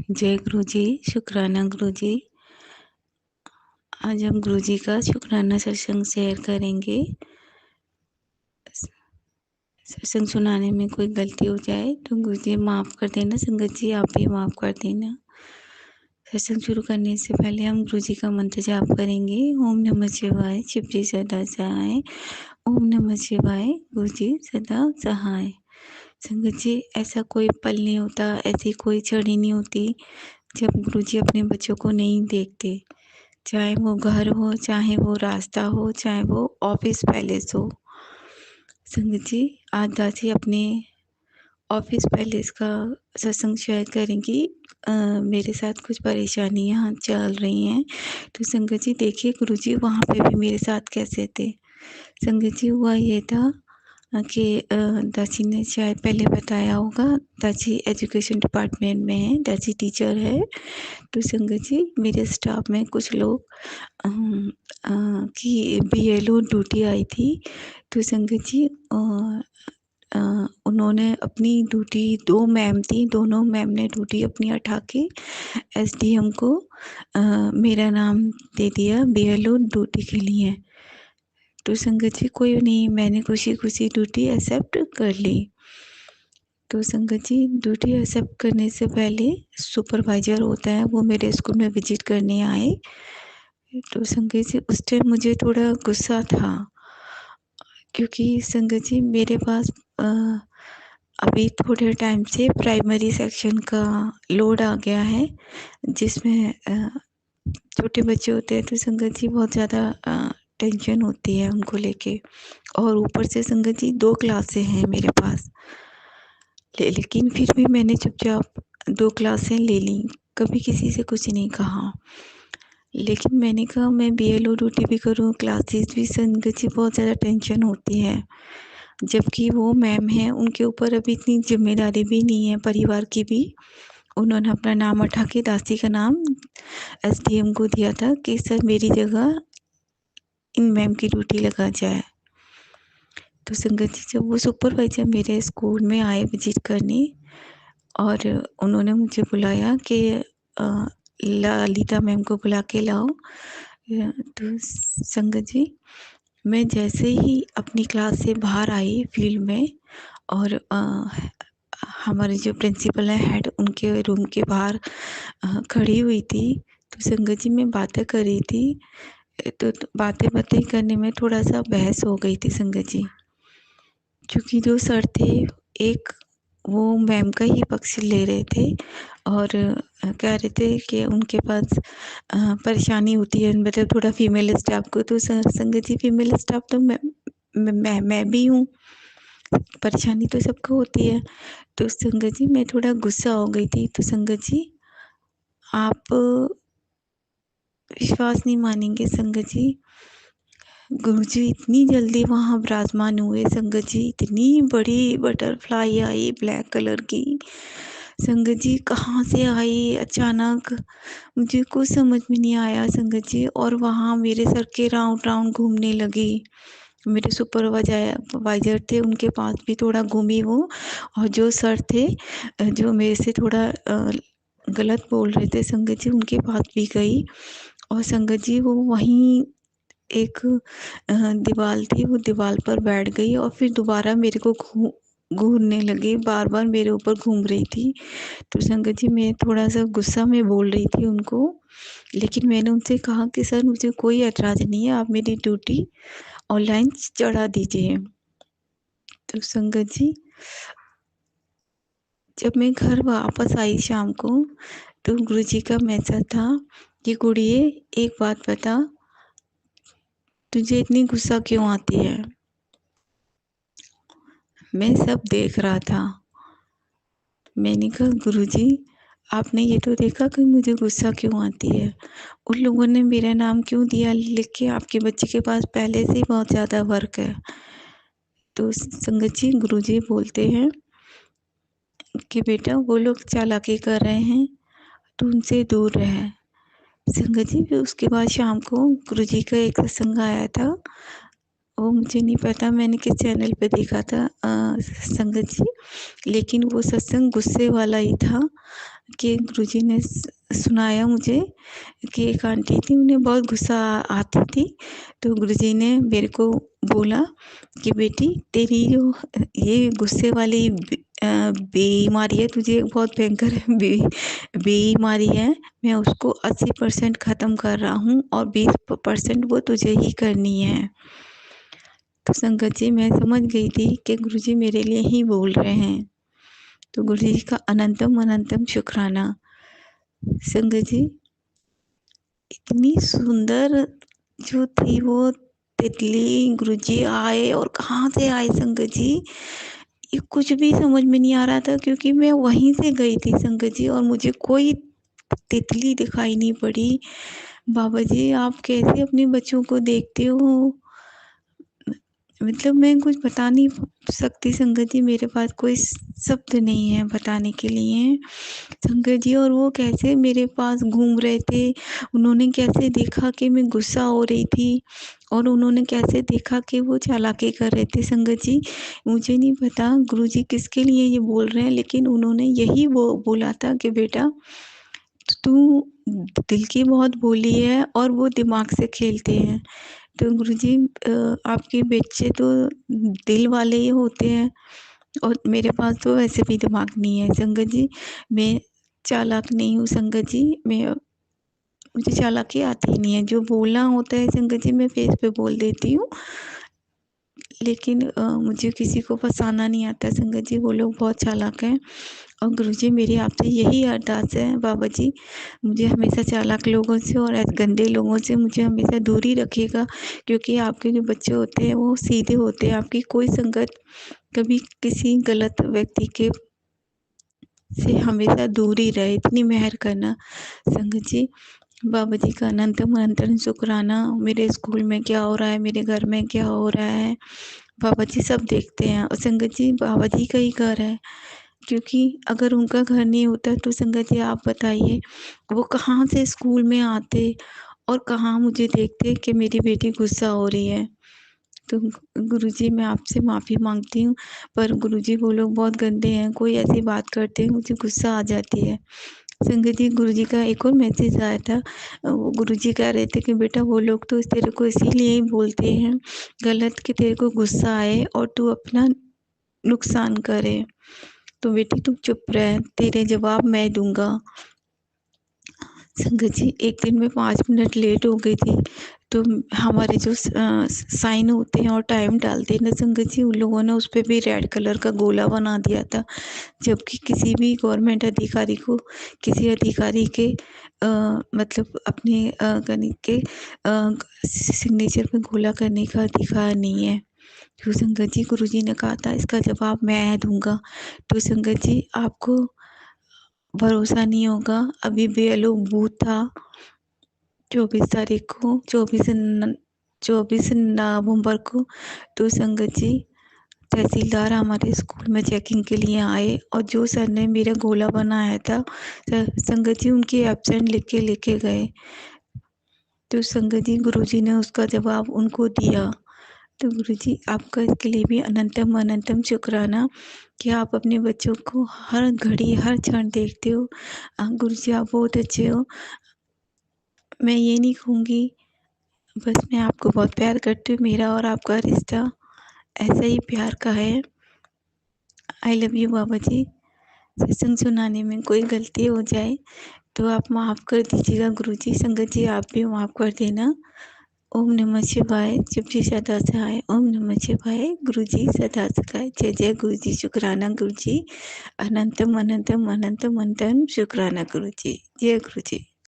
जय गुरु जी, शुक्राना गुरु जी। आज हम गुरु जी का शुक्राना सत्संग शेयर करेंगे। सत्संग सुनाने में कोई गलती हो जाए तो गुरु जी माफ़ कर देना, संगत जी आप भी माफ़ कर देना। सत्संग शुरू करने से पहले हम गुरु जी का मंत्र जाप करेंगे। ओम नमः शिवाय, शिव जी सदा सहाय। ओम नमः शिवाय, गुरु जी सदा सहाय। संगत जी ऐसा कोई पल नहीं होता, ऐसी कोई छड़ी नहीं होती जब गुरु जी अपने बच्चों को नहीं देखते। चाहे वो घर हो, चाहे वो रास्ता हो, चाहे वो ऑफिस पैलेस हो। संगत जी आज दासी अपने ऑफिस पैलेस का सत्संग शेयर करेंगी। मेरे साथ कुछ परेशानियाँ चल रही हैं, तो संगत जी देखिए गुरुजी वहाँ पे भी मेरे साथ कैसे थे। संगत जी हुआ ये था कि दासी ने शायद पहले बताया होगा, दासी एजुकेशन डिपार्टमेंट में है, दासी टीचर है। तो संगत जी मेरे स्टाफ में कुछ लोग की बीएलओ ड्यूटी आई थी। तो संगत जी उन्होंने अपनी ड्यूटी, 2 मैम थी, दोनों मैम ने ड्यूटी अपनी हटा के एसडीएम को मेरा नाम दे दिया बीएलओ ड्यूटी के लिए। तो संगत जी कोई नहीं, मैंने खुशी-खुशी ड्यूटी एक्सेप्ट कर ली। तो संगत जी ड्यूटी एक्सेप्ट करने से पहले सुपरवाइज़र होता है, वो मेरे स्कूल में विज़िट करने आए। तो संगत जी उस टाइम मुझे थोड़ा गुस्सा था, क्योंकि संगत जी मेरे पास अभी थोड़े टाइम से प्राइमरी सेक्शन का लोड आ गया है, जिसमें छोटे बच्चे होते हैं तो संगत जी बहुत ज़्यादा टेंशन होती है उनको लेके। और ऊपर से संगत जी 2 क्लासें हैं मेरे पास। लेकिन फिर भी मैंने चुपचाप 2 क्लासें ले लीं, कभी किसी से कुछ नहीं कहा। लेकिन मैंने कहा मैं बीएलओ ड्यूटी भी करूँ, क्लासेस भी, संगत जी बहुत ज़्यादा टेंशन होती है। जबकि वो मैम हैं, उनके ऊपर अभी इतनी ज़िम्मेदारी भी नहीं है परिवार की भी। उन्होंने अपना नाम हटा के दासी का नाम एसडीएम को दिया था कि सर मेरी जगह इन मैम की ड्यूटी लगा जाए। तो संगत जी जब वो सुपरवाइज़र मेरे स्कूल में आए विज़िट करने और उन्होंने मुझे बुलाया कि ललिता मैम को बुला के लाओ। तो संगत जी मैं जैसे ही अपनी क्लास से बाहर आई फील्ड में और हमारे जो प्रिंसिपल हैं, हेड, उनके रूम के बाहर खड़ी हुई थी। तो संगत जी मैं बातें कर रही थी, तो बातें करने में थोड़ा-सा बहस हो गई थी संगत जी। क्योंकि जो सर थे, एक वो मैम का ही पक्ष ले रहे थे और कह रहे थे कि उनके पास परेशानी होती है, मतलब थोड़ा फीमेल स्टाफ को। तो संगत जी फीमेल स्टाफ तो मैं भी हूँ, परेशानी तो सबको होती है। तो संगत जी मैं थोड़ा गुस्सा हो गई थी। तो संगत जी आप विश्वास नहीं मानेंगे संगत जी, गुरुजी इतनी जल्दी वहाँ विराजमान हुए संगत जी, इतनी बड़ी बटरफ्लाई आई ब्लैक कलर की। संगत जी कहाँ से आई अचानक, मुझे कुछ समझ में नहीं आया संगत जी। और वहाँ मेरे सर के राउंड-राउंड घूमने लगी। मेरे सुपरवाइज़र थे, उनके पास भी थोड़ा घूमी वो। और जो सर थे जो मेरे से थोड़ा गलत बोल रहे थे संगत जी, उनके पास भी गई। और संगत जी वो वहीं एक दीवार थी, वो दीवार पर बैठ गई और फिर दोबारा मेरे को घूरने लगी, बार-बार मेरे ऊपर घूम रही थी। तो संगत जी मैं थोड़ा-सा गुस्सा में बोल रही थी उनको, लेकिन मैंने उनसे कहा कि सर मुझे कोई ऐतराज़ नहीं है, आप मेरी ड्यूटी ऑनलाइन चढ़ा दीजिए। तो संगत जी जब मैं घर वापस आई शाम को, तो गुरुजी का मैसेज था कि गुड़िए एक बात बता, तुझे इतनी गुस्सा क्यों आती है? मैं सब देख रहा था। मैंने कहा गुरुजी आपने ये तो देखा कि मुझे गुस्सा क्यों आती है। उन लोगों ने मेरा नाम क्यों दिया लिख के, आपके बच्चे के पास पहले से ही बहुत ज़्यादा वर्क है। तो संगत जी गुरुजी बोलते हैं कि बेटा वो लोग चालाकी कर रहे हैं, तू उनसे दूर रह। संगत जी फिर उसके बाद शाम को गुरुजी का एक सत्संग आया था, वो मुझे नहीं पता मैंने किस चैनल पे देखा था संगत जी, लेकिन वो सत्संग गुस्से वाला ही था। कि गुरुजी ने सुनाया मुझे कि एक आंटी थी, उन्हें बहुत गुस्सा आती थी, तो गुरुजी ने मेरे को बोला कि बेटी तेरी जो ये गुस्से वाली बीमारी है, तुझे एक बहुत भयंकर बीमारी है, मैं उसको 80% ख़त्म कर रहा हूँ और 20% वो तुझे ही करनी है। तो संगत जी, मैं समझ गई थी कि गुरुजी मेरे लिए ही बोल रहे हैं। तो गुरुजी का अनंतम अनंतम शुक्राना। संगत जी, इतनी सुंदर जो थी वो तितली, गुरुजी आए और कहाँ से आए संगत जी, ये कुछ भी समझ में नहीं आ रहा था, क्योंकि मैं वहीं से गई थी संगत जी और मुझे कोई तितली दिखाई नहीं पड़ी। बाबा जी, आप कैसे अपने बच्चों को देखते हो? मतलब मैं कुछ बता नहीं सकती संगत जी, मेरे पास कोई शब्द नहीं है बताने के लिए संगत जी। और वो कैसे मेरे पास घूम रहे थे, उन्होंने कैसे देखा कि मैं गुस्सा हो रही थी और उन्होंने कैसे देखा कि वो चालाकी कर रहे थे संगत जी, मुझे नहीं पता गुरुजी किसके लिए ये बोल रहे हैं, लेकिन उन्होंने यही वो बोला था कि बेटा तू दिल की बहुत भोली है और वो दिमाग से खेलते हैं। तो गुरुजी, आपके बच्चे तो दिल वाले ही होते हैं और मेरे पास तो वैसे भी दिमाग नहीं है संगत जी, मैं चालाक नहीं हूँ संगत जी, मुझे चालाकी आती ही नहीं है, जो बोलना होता है संगत जी मैं फेस पे बोल देती हूँ, लेकिन मुझे किसी को फँसाना नहीं आता संगत जी, वो लोग बहुत चालाक हैं। और गुरुजी, मेरी आपसे यही अरदास है बाबा जी, मुझे हमेशा चालाक लोगों से और ऐसे गंदे लोगों से मुझे हमेशा दूर ही रखिएगा, क्योंकि आपके जो बच्चे होते हैं वो सीधे होते हैं, आपकी कोई संगत कभी किसी गलत व्यक्ति के से हमेशा दूर ही रहे, इतनी मेहर करना संगत जी। बाबा जी का अनंतम अनंतम शुक्राना। मेरे स्कूल में क्या हो रहा है, मेरे घर में क्या हो रहा है, बाबा जी सब देखते हैं और संगत जी बाबा जी का ही घर है, क्योंकि अगर उनका घर नहीं होता तो संगत जी आप बताइए वो कहाँ से स्कूल में आते और कहाँ मुझे देखते कि मेरी बेटी गुस्सा हो रही है। तो गुरुजी, मैं आपसे माफ़ी माँगती हूँ, पर गुरुजी वो लोग बहुत गंदे हैं, कोई ऐसी बात करते हैं मुझे गुस्सा आ जाती है। संगत जी, गुरुजी का एक और मैसेज आया था, वो गुरुजी कह रहे थे कि बेटा वो लोग तो तेरे को इसीलिए ही बोलते हैं गलत कि तेरे को गुस्सा आए और तू अपना नुकसान करे। तो बेटी तू चुप रह, तेरे जवाब मैं दूँगा। संगत जी, एक दिन मैं 5 मिनट लेट हो गई थी, तो हमारे जो साइन होते हैं और टाइम डालते हैं ना संगत जी, उन लोगों ने उस पे भी रेड कलर का गोला बना दिया था। जबकि किसी भी गवर्नमेंट अधिकारी को किसी अधिकारी के मतलब अपने करने के सिग्नेचर पे गोला करने का अधिकार नहीं है। तो संगत जी, गुरुजी ने कहा था इसका जवाब मैं दूँगा। तो संगत जी, आपको भरोसा नहीं होगा, अभी बीएलओ बूथ था 24 तारीख को, 24 नवंबर को, तो संगत जी तहसीलदार हमारे स्कूल में चेकिंग के लिए आए और जो सर ने मेरा गोला बनाया था, संगत जी उनकी एब्सेंट लिख के लेके गए। तो संगत जी, गुरुजी ने उसका जवाब उनको दिया। तो गुरुजी, आपका इसके लिए भी अनंतम अनंतम शुक्राना कि आप अपने बच्चों को हर घड़ी हर क्षण देखते हो। गुरुजी, आप बहुत अच्छे हो। मैं ये नहीं कहूँगी, बस मैं आपको बहुत प्यार करती हूँ, मेरा और आपका रिश्ता ऐसा ही प्यार का है। आई लव यू बाबा जी। सत्संग सुनाने में कोई गलती हो जाए तो आप माफ़ कर दीजिएगा गुरुजी। संगत जी, आप भी माफ़ कर देना। ओम नमः शिवाय। जपजी सदा सहाय। ओम नमः शिवाय। गुरुजी सदा सहाय। जय जय गुरुजी। शुक्राना गुरुजी। अनंतम अनंतम अनंतम अनंतम शुक्राना गुरुजी। जय गुरुजी।